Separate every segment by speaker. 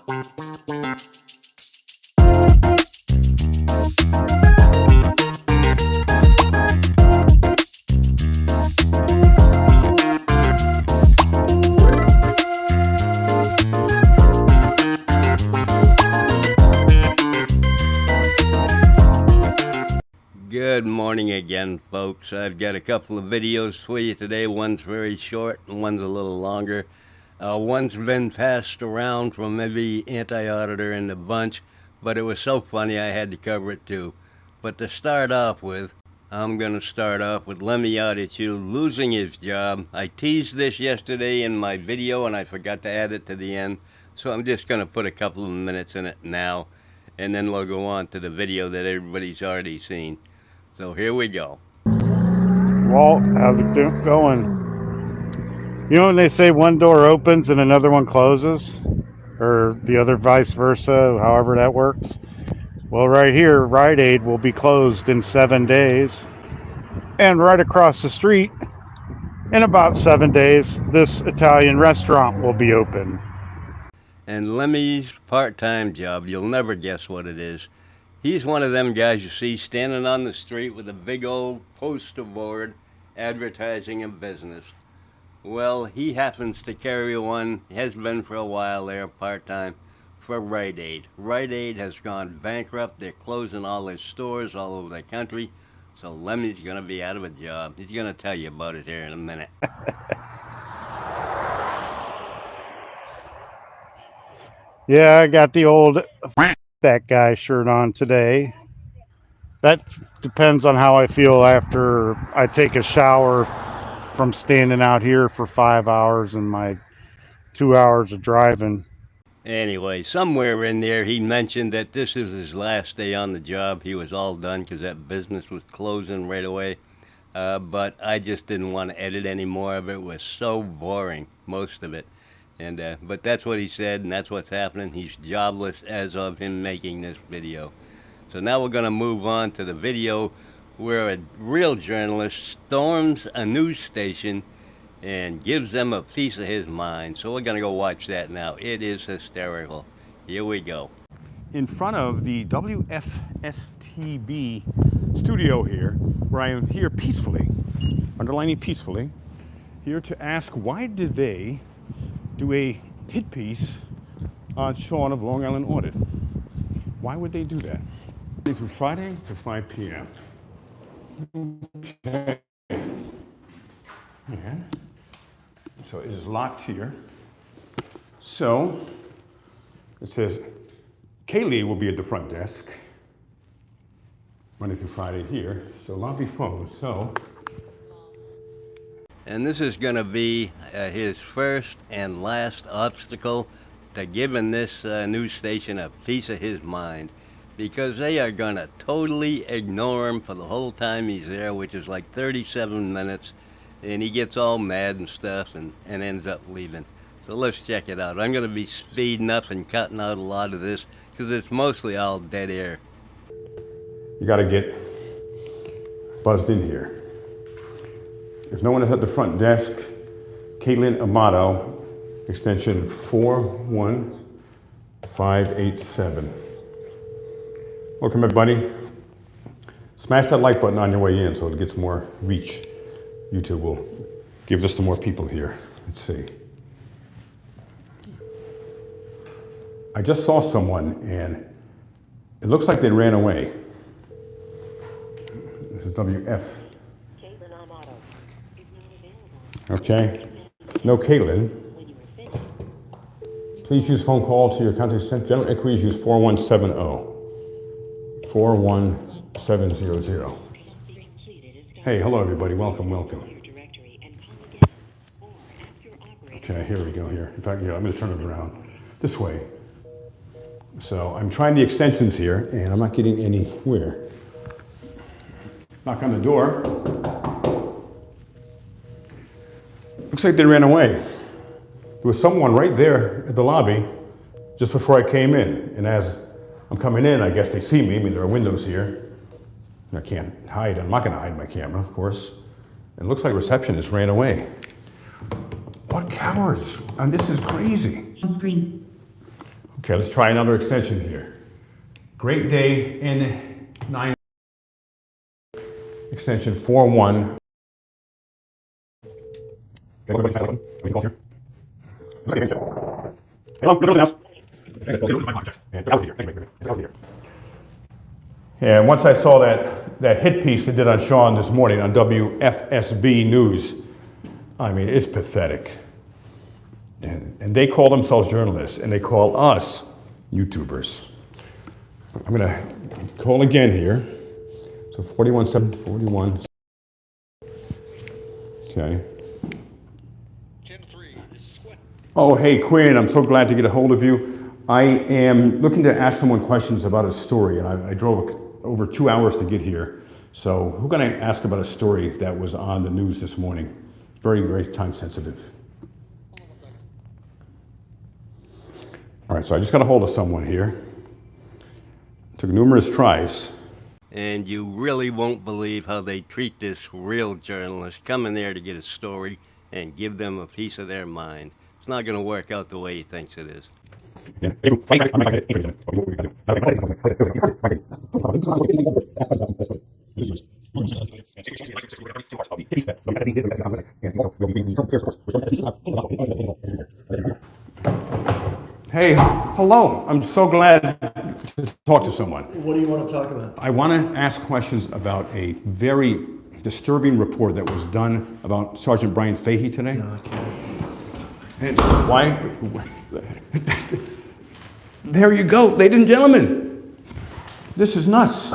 Speaker 1: Good morning again, folks. I've got a couple of videos for you today. One's very short and one's a little longer. One's been passed around from every anti-auditor in the bunch, but it was so funny I had to cover it too. But to start off with, I'm going to start off with Lemmy Auditor losing his job. I teased this yesterday in my video and I forgot to add it to the end, so I'm just going to put a couple of minutes in it now, and then we'll go on to the video that everybody's already seen. So here we go.
Speaker 2: Walt, how's it going? You know when they say one door opens and another one closes? Or the other vice versa, however that works? Well, right here, Rite Aid will be closed in 7 days. And right across the street, in about 7 days, this Italian restaurant will be open.
Speaker 1: And Lemmy's part-time job, you'll never guess what it is. He's one of them guys you see standing on the street with a big old poster board advertising a business. Well, he happens to carry one, has been for a while there, part-time, for Rite Aid. Rite Aid has gone bankrupt. They're closing all their stores all over the country. So Lemmy's going to be out of a job. He's going to tell you about it here in a minute.
Speaker 2: Yeah, I got the old that guy shirt on today. That depends on how I feel after I take a shower from standing out here for 5 hours and my 2 hours of driving.
Speaker 1: Anyway, somewhere in there he mentioned that this is his last day on the job. He was all done because that business was closing right away. But I just didn't want to edit any more of it. It was so boring, most of it. But that's what he said, and that's what's happening. He's jobless as of him making this video. So now we're going to move on to the video where a real journalist storms a news station and gives them a piece of his mind. So we're going to go watch that now. It is hysterical. Here we go.
Speaker 3: In front of the WFSTB studio here, where I am here peacefully, underlining peacefully, here to ask why did they do a hit piece on Sean of Long Island Audit? Why would they do that? From Friday to 5 p.m. Okay. And so it is locked here. So it says Kaylee will be at the front desk Monday through Friday here. So lobby phone. So.
Speaker 1: And this is going to be his first and last obstacle to giving this news station a piece of his mind, because they are going to totally ignore him for the whole time he's there, which is like 37 minutes, and he gets all mad and stuff and ends up leaving. So let's check it out. I'm going to be speeding up and cutting out a lot of this because it's mostly all dead air.
Speaker 3: You got to get buzzed in here. If no one is at the front desk, Caitlin Amato, extension 41587. Welcome everybody. Smash that like button on your way in so it gets more reach. YouTube will give this to more people here. Let's see. I just saw someone and it looks like they ran away. This is WF. Okay. No Caitlin. Please use phone call to your contact center. General inquiries use 4170. 41700. Hey, hello everybody. Welcome, welcome. Okay, here we go here. In fact, yeah, I'm going to turn it around this way. So I'm trying the extensions here and I'm not getting anywhere. Knock on the door. Looks like they ran away. There was someone right there at the lobby just before I came in. And as I'm coming in, I guess they see me. I mean, there are windows here. I can't hide. I'm not going to hide my camera, of course. And it looks like receptionist ran away. What cowards? And this is crazy.
Speaker 4: On screen.
Speaker 3: Okay, let's try another extension here. Great Day N9 extension 41. And once I saw that hit piece they did on Sean this morning on WFSB News, I mean, it's pathetic. And they call themselves journalists, and they call us YouTubers. I'm going to call again here. So 41. Okay. Oh, hey, Quinn, I'm so glad to get a hold of you. I am looking to ask someone questions about a story, and I drove over 2 hours to get here. So who can I ask about a story that was on the news this morning? Very, very time sensitive. All right, so I just got a hold of someone here. Took numerous tries.
Speaker 1: And you really won't believe how they treat this real journalist coming there to get a story and give them a piece of their mind. It's not going to work out the way he thinks it is.
Speaker 3: Hey, hello. I'm so glad to talk to someone.
Speaker 4: What do you want to talk about?
Speaker 3: I want to ask questions about a very disturbing report that was done about Sergeant Brian Fahey today.
Speaker 4: No, I can't.
Speaker 3: And why? There you go, ladies and gentlemen. This is nuts.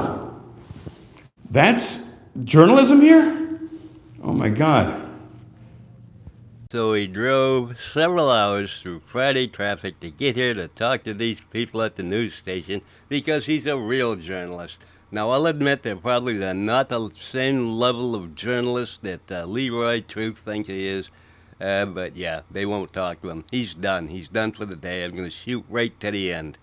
Speaker 3: That's journalism here? Oh my God.
Speaker 1: So he drove several hours through Friday traffic to get here to talk to these people at the news station because he's a real journalist. Now, I'll admit they're probably not the same level of journalist that Leroy Truth thinks he is. But yeah, they won't talk to him. He's done. He's done for the day. I'm going to shoot right to the end.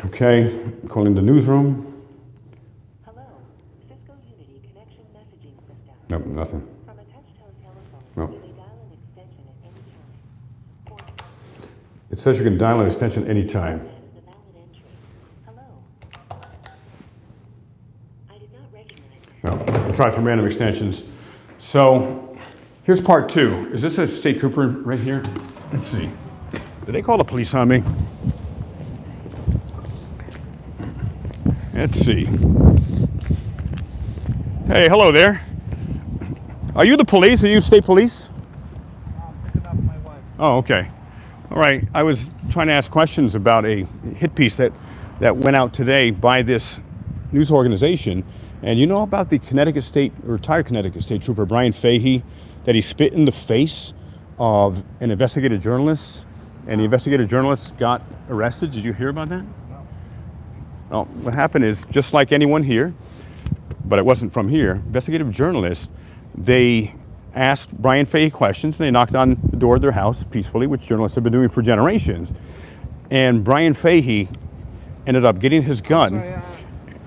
Speaker 3: Okay, calling the newsroom.
Speaker 5: Hello, Cisco Unity Connection Messaging System.
Speaker 3: Nope, nothing.
Speaker 5: From a touch-tone telephone,
Speaker 3: Nope.
Speaker 5: you may dial an extension at any time. Or
Speaker 3: It says you can dial an extension anytime.
Speaker 5: that is a valid entry. Hello. I did not recognize
Speaker 3: No, I tried some random extensions. So here's part two. Is this a state trooper right here? Let's see. Did they call the police on me? Let's see. Hey, hello there. Are you the police? Are you state police?
Speaker 4: I'm picking up my wife.
Speaker 3: Oh, okay. All right. I was trying to ask questions about a hit piece that went out today by this news organization. And you know about the retired Connecticut State Trooper Brian Fahey, that he spit in the face of an investigative journalist, and the investigative journalist got arrested? Did you hear about that?
Speaker 4: No.
Speaker 3: Well, what happened is, just like anyone here, but it wasn't from here, investigative journalists, they asked Brian Fahey questions, and they knocked on the door of their house peacefully, which journalists have been doing for generations. And Brian Fahey ended up getting his gun.
Speaker 4: Sorry,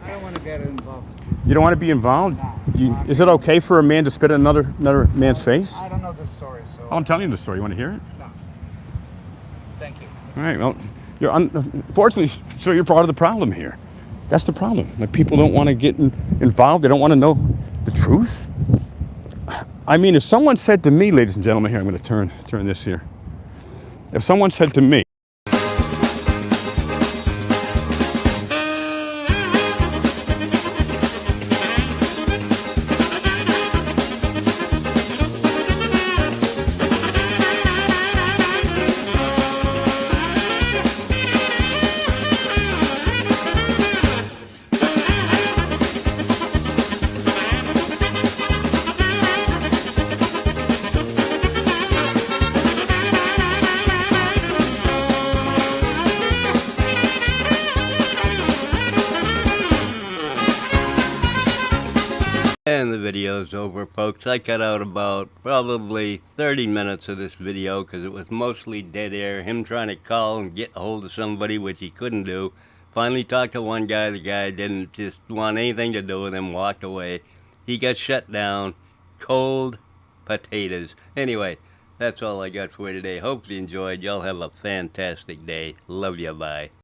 Speaker 4: I don't want to get involved.
Speaker 3: You don't want to be involved?
Speaker 4: No.
Speaker 3: Is it okay for a man to spit in another man's face?
Speaker 4: I don't know the story, so.
Speaker 3: Oh, I'm telling you the story. You want to hear it?
Speaker 4: No. Thank you.
Speaker 3: All right, well, unfortunately, so you're part of the problem here. That's the problem. Like, people don't want to get involved. They don't want to know the truth. I mean, if someone said to me, ladies and gentlemen, here, I'm going to turn this here. If someone said to me,
Speaker 1: And the video's over, folks. I cut out about probably 30 minutes of this video because it was mostly dead air. Him trying to call and get a hold of somebody, which he couldn't do. Finally talked to one guy. The guy didn't just want anything to do with him, walked away. He got shut down. Cold potatoes. Anyway, That's all I got for you today. Hope you enjoyed. Y'all have a fantastic day. Love you. Bye.